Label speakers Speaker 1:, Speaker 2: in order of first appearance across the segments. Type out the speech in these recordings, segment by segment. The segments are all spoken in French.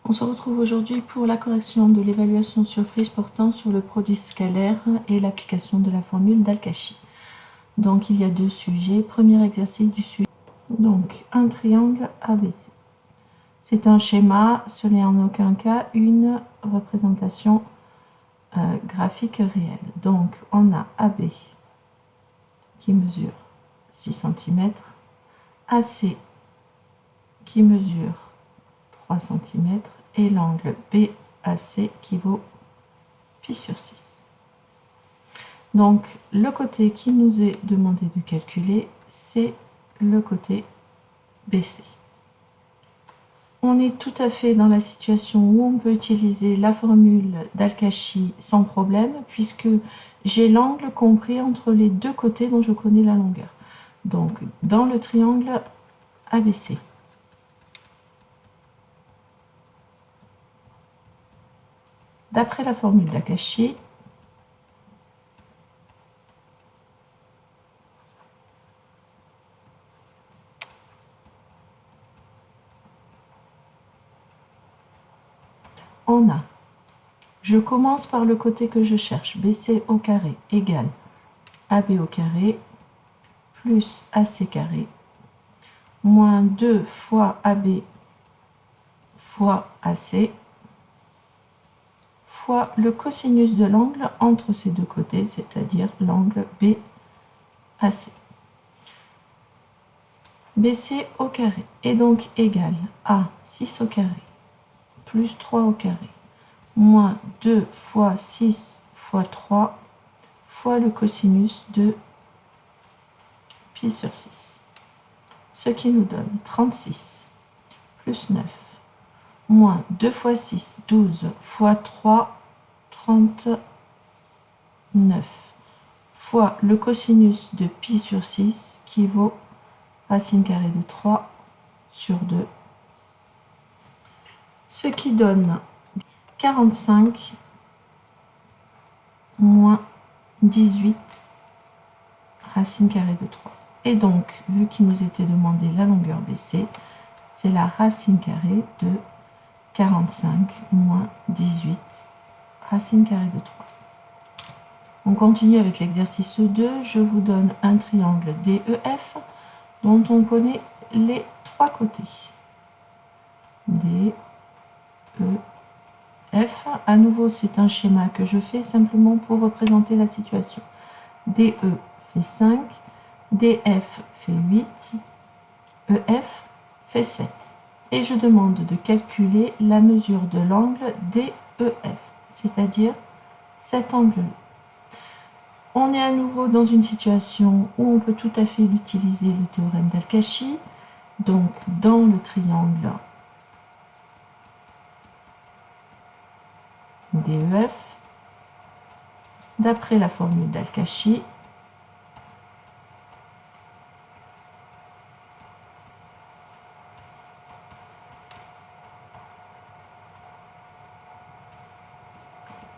Speaker 1: On se retrouve aujourd'hui pour la correction de l'évaluation surprise portant sur le produit scalaire et l'application de la formule d'Al-Kashi. Donc il y a deux sujets. Premier exercice du sujet. Donc un triangle ABC. C'est un schéma, ce n'est en aucun cas une représentation graphique réelle. Donc on a AB qui mesure 6 cm, AC qui mesure 3 cm et l'angle BAC qui vaut pi sur 6. Donc le côté qui nous est demandé de calculer, c'est le côté BC. On est tout à fait dans la situation où on peut utiliser la formule d'Al-Kashi sans problème, puisque j'ai l'angle compris entre les deux côtés dont je connais la longueur. Donc dans le triangle ABC. D'après la formule d'Al-Kashi, on a, je commence par le côté que je cherche, BC au carré égale AB au carré plus AC carré moins 2 fois AB fois AC fois le cosinus de l'angle entre ces deux côtés, c'est-à-dire l'angle BAC. BC au carré est donc égal à 6 au carré plus 3 au carré moins 2 fois 6 fois 3 fois le cosinus de pi sur 6. Ce qui nous donne 36 plus 9 moins 2 fois 6, 12 fois 3, 39 fois le cosinus de pi sur 6 qui vaut racine carrée de 3 sur 2. Ce qui donne 45 moins 18 racine carrée de 3. Et donc, vu qu'il nous était demandé la longueur BC, c'est la racine carrée de 45 moins 18 racine carrée de 3. On continue avec l'exercice 2. Je vous donne un triangle DEF dont on connaît les trois côtés. DEF. À nouveau, c'est un schéma que je fais simplement pour représenter la situation. DE fait 5, DF fait 8, EF fait 7. Et je demande de calculer la mesure de l'angle DEF, c'est-à-dire cet angle-là. On est à nouveau dans une situation où on peut tout à fait utiliser le théorème d'Al-Kashi. Donc, dans le triangle DEF, d'après la formule d'Al-Kashi,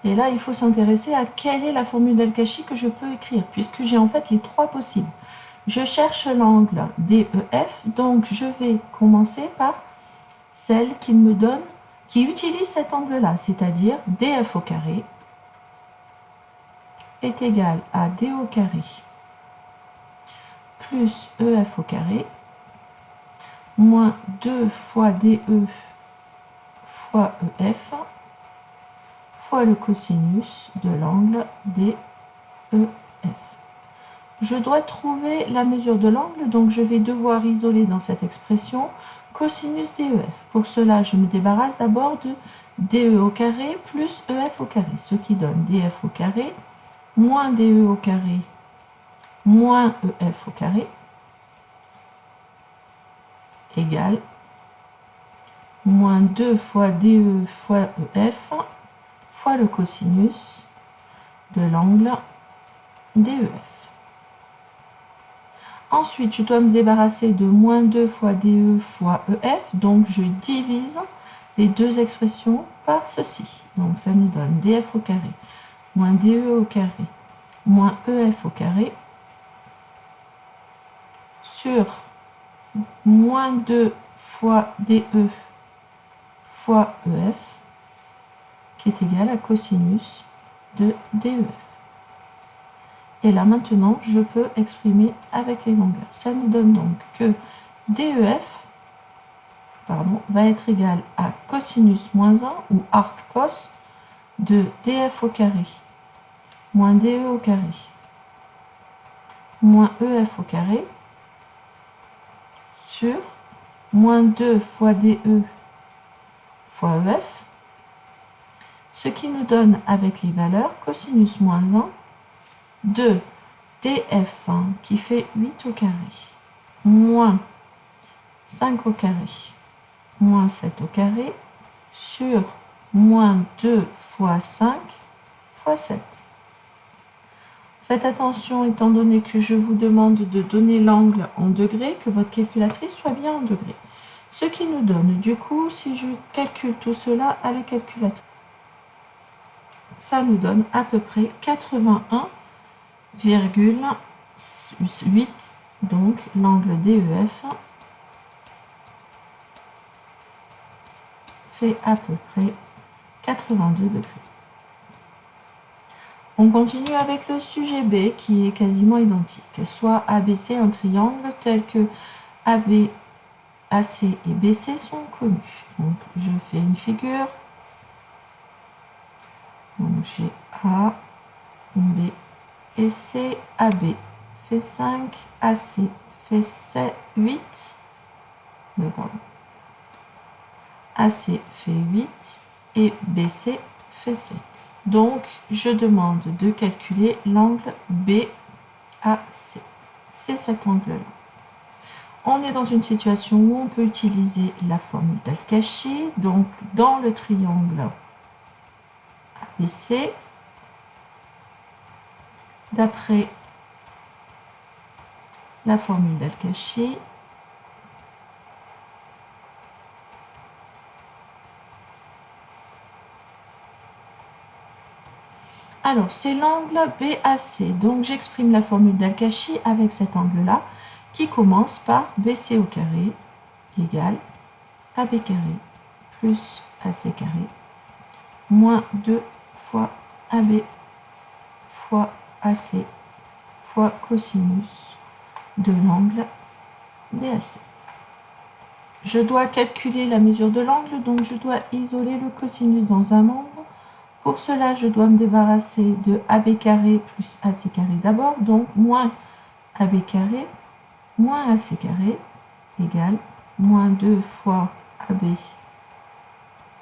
Speaker 1: et là, il faut s'intéresser à quelle est la formule d'Al-Kashi que je peux écrire, puisque j'ai en fait les trois possibles. Je cherche l'angle DEF, donc je vais commencer par celle qui me donne, qui utilise cet angle-là, c'est-à-dire DF au carré est égal à D au carré plus EF au carré moins 2 fois DE fois EF fois le cosinus de l'angle DEF. Je dois trouver la mesure de l'angle, donc je vais devoir isoler dans cette expression cosinus DEF. Pour cela, je me débarrasse d'abord de DE au carré plus EF au carré, ce qui donne DF au carré moins DE au carré moins EF au carré égale moins 2 fois DE fois EF fois le cosinus de l'angle DEF. Ensuite, je dois me débarrasser de moins 2 fois DE fois EF, donc je divise les deux expressions par ceci. Donc ça nous donne DF au carré moins DE au carré moins EF au carré sur moins 2 fois DE fois EF, qui est égal à cosinus de DEF. Et là maintenant, je peux exprimer avec les longueurs. Ça nous donne donc que DEF va être égal à cosinus moins 1 ou arc cos de DF au carré moins DE au carré moins EF au carré sur moins 2 fois DE fois EF, ce qui nous donne avec les valeurs cosinus moins 1 de DF qui fait 8 au carré moins 5 au carré moins 7 au carré sur moins 2 fois 5 fois 7. Faites attention, étant donné que je vous demande de donner l'angle en degrés, que votre calculatrice soit bien en degrés. Ce qui nous donne, du coup, si je calcule tout cela à la calculatrice, ça nous donne à peu près 81,8, donc l'angle DEF fait à peu près 82 degrés. On continue avec le sujet B qui est quasiment identique. Soit ABC un triangle tel que AB, AC et BC sont connus. Donc je fais une figure. Donc j'ai A, B et C. AB fait 5, AC fait 7, 8. AC fait 8 et BC fait 7. Donc, je demande de calculer l'angle BAC. C'est cet angle-là. On est dans une situation où on peut utiliser la formule d'Al-Kashi. Donc, dans le triangle ABC, d'après la formule d'Al-Kashi, alors, c'est l'angle BAC. Donc, j'exprime la formule d'Al-Kashi avec cet angle-là qui commence par BC au carré égale AB carré plus AC carré moins 2 fois AB fois AC fois cosinus de l'angle BAC. Je dois calculer la mesure de l'angle, donc je dois isoler le cosinus dans un membre. Pour cela, je dois me débarrasser de AB carré plus AC carré d'abord, donc moins AB carré moins AC carré égale moins 2 fois AB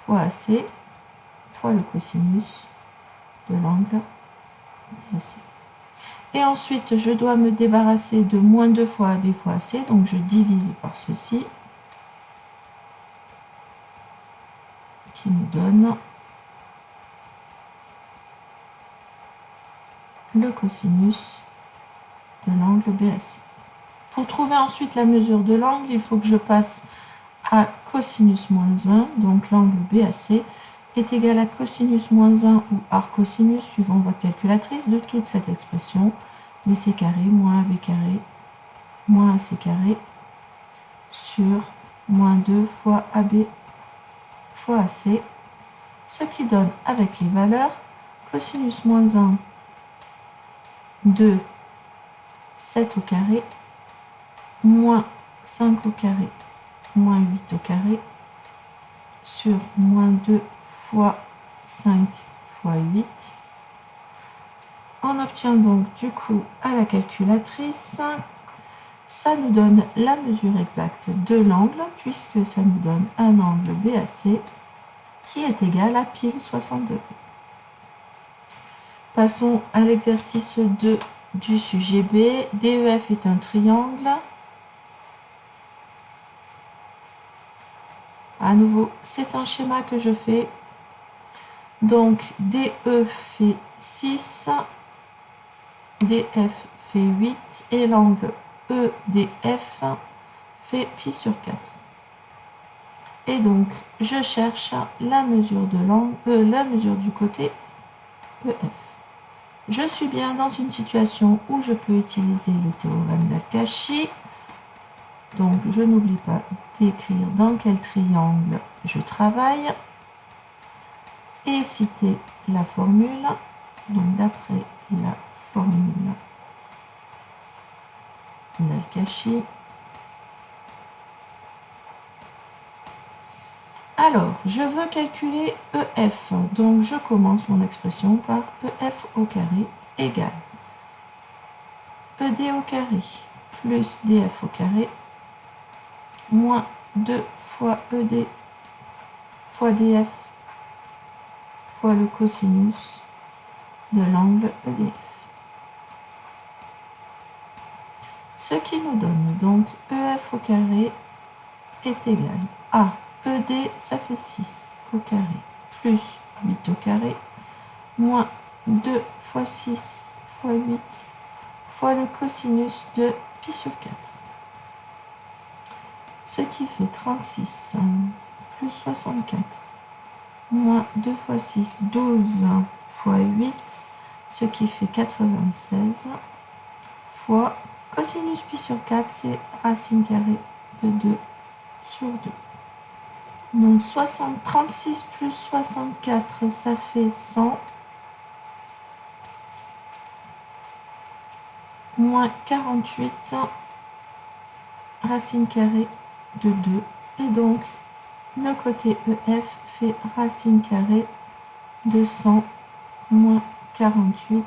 Speaker 1: fois AC fois le cosinus de l'angle BAC. Et ensuite, je dois me débarrasser de moins 2 fois AB fois AC, donc je divise par ceci, qui nous donne le cosinus de l'angle BAC. Pour trouver ensuite la mesure de l'angle, il faut que je passe à cosinus moins 1, donc l'angle BAC est égal à cosinus moins 1 ou arc cosinus, suivant votre calculatrice, de toute cette expression, BC carré moins AB carré moins AC carré sur moins 2 fois AB fois AC, ce qui donne avec les valeurs cosinus moins 1 de 7 au carré moins 5 au carré moins 8 au carré sur moins 2 fois 5 fois 8. On obtient donc du coup à la calculatrice, ça nous donne la mesure exacte de l'angle, puisque ça nous donne un angle BAC qui est égal à pile 60 degrés. Passons à l'exercice 2 du sujet B. DEF est un triangle. À nouveau, c'est un schéma que je fais. Donc, DE fait 6, DF fait 8 et l'angle EDF fait pi sur 4. Et donc, je cherche la mesure de l'angle, la mesure du côté EF. Je suis bien dans une situation où je peux utiliser le théorème d'Al-Kashi. Donc, je n'oublie pas d'écrire dans quel triangle je travaille et citer la formule. Donc, d'après la formule d'Al-Kashi. Alors, je veux calculer EF. Donc, je commence mon expression par EF au carré égale ED au carré plus DF au carré moins 2 fois ED fois DF fois le cosinus de l'angle EDF. Ce qui nous donne donc EF au carré est égal à ED, ça fait 6 au carré, plus 8 au carré, moins 2 fois 6 fois 8 fois le cosinus de pi sur 4. Ce qui fait 36 plus 64, moins 2 fois 6, 12 fois 8, ce qui fait 96, fois cosinus pi sur 4, c'est racine carrée de 2 sur 2. Donc 36 plus 64, ça fait 100, moins 48, racine carrée de 2. Et donc, le côté EF fait racine carrée de 100 moins 48,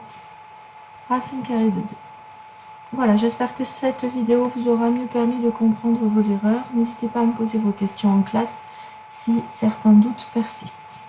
Speaker 1: racine carrée de 2. Voilà, j'espère que cette vidéo vous aura mieux permis de comprendre vos erreurs. N'hésitez pas à me poser vos questions en classe si certains doutes persistent.